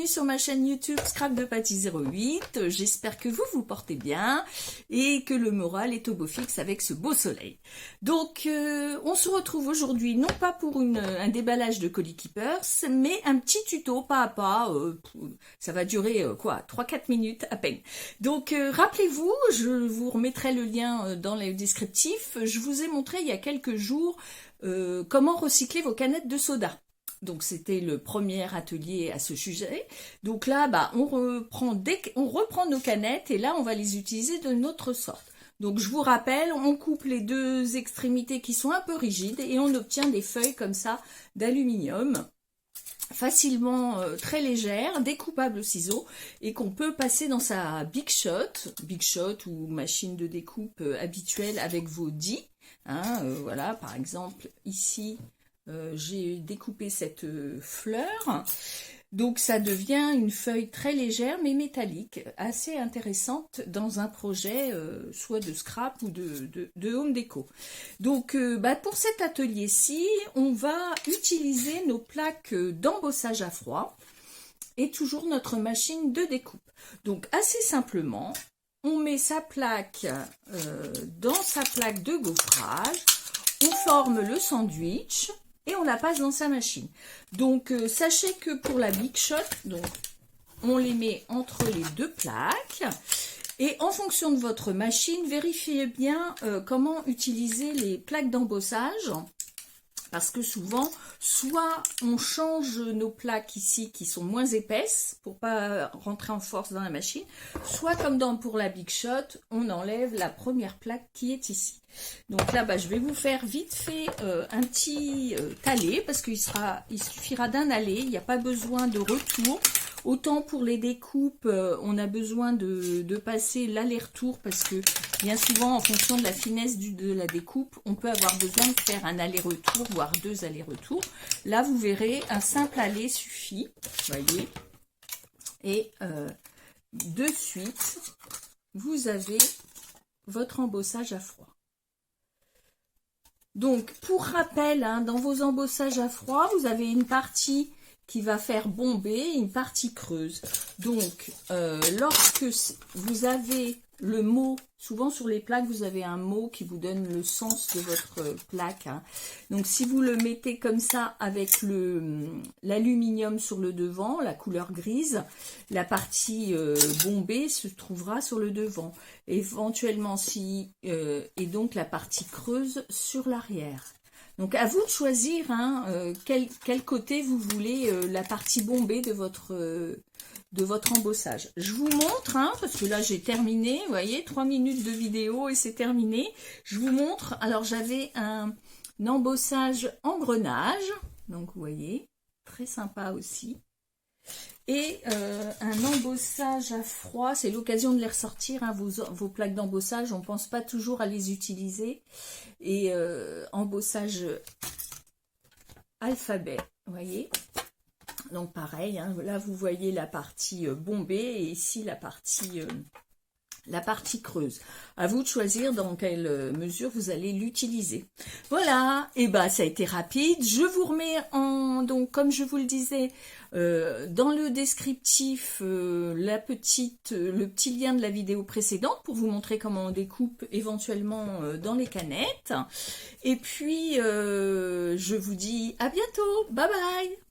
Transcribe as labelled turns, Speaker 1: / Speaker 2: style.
Speaker 1: sur ma chaîne YouTube Scrap de Patty 08. J'espère que vous vous portez bien et que le moral est au beau fixe avec ce beau soleil. Donc on se retrouve aujourd'hui non pas pour un déballage de colis keepers, mais un petit tuto pas à pas. Ça va durer 3-4 minutes à peine. Donc rappelez-vous, je vous remettrai le lien dans le descriptif. Je vous ai montré il y a quelques jours comment recycler vos canettes de soda. Donc c'était le premier atelier à ce sujet. Donc là, on reprend nos canettes et là on va les utiliser de notre sorte. Donc je vous rappelle, on coupe les deux extrémités qui sont un peu rigides et on obtient des feuilles comme ça d'aluminium, facilement très légères, découpables au ciseau et qu'on peut passer dans sa Big Shot ou machine de découpe habituelle avec vos dés. Voilà, par exemple ici. J'ai découpé cette fleur, donc ça devient une feuille très légère mais métallique, assez intéressante dans un projet soit de scrap ou de home déco. Donc pour cet atelier-ci, on va utiliser nos plaques d'embossage à froid et toujours notre machine de découpe. Donc assez simplement, on met sa plaque dans sa plaque de gaufrage, on forme le sandwich et on la passe dans sa machine. Donc sachez que pour la Big Shot, donc on les met entre les deux plaques. Et en fonction de votre machine, vérifiez bien comment utiliser les plaques d'embossage. Parce que souvent, soit on change nos plaques ici qui sont moins épaisses pour pas rentrer en force dans la machine, soit comme pour la Big Shot, on enlève la première plaque qui est ici. Donc là, je vais vous faire vite fait un petit taler parce qu'il suffira d'un aller, il n'y a pas besoin de retour. Autant pour les découpes, on a besoin de passer l'aller-retour parce que bien souvent, en fonction de la finesse de la découpe, on peut avoir besoin de faire un aller-retour, voire 2 allers-retours. Là, vous verrez, un simple aller suffit, voyez. Et de suite, vous avez votre embossage à froid. Donc, pour rappel, dans vos embossages à froid, vous avez une partie qui va faire bomber, une partie creuse. Donc, lorsque vous avez le mot, souvent sur les plaques, vous avez un mot qui vous donne le sens de votre plaque. Donc, si vous le mettez comme ça avec l'aluminium sur le devant, la couleur grise, la partie bombée se trouvera sur le devant. Éventuellement, et donc la partie creuse sur l'arrière. Donc à vous de choisir quel côté vous voulez la partie bombée de votre embossage. Je vous montre, parce que là j'ai terminé, vous voyez, 3 minutes de vidéo et c'est terminé. Je vous montre, alors j'avais un embossage engrenage, donc vous voyez, très sympa aussi. Et un embossage à froid, c'est l'occasion de les ressortir, vos plaques d'embossage, on ne pense pas toujours à les utiliser. Et embossage alphabet, vous voyez. Donc pareil, là vous voyez la partie bombée et ici la partie creuse. À vous de choisir dans quelle mesure vous allez l'utiliser. Voilà, et ça a été rapide. Je vous remets donc comme je vous le disais, dans le descriptif, le petit lien de la vidéo précédente pour vous montrer comment on découpe éventuellement dans les canettes. Et puis, je vous dis à bientôt. Bye bye.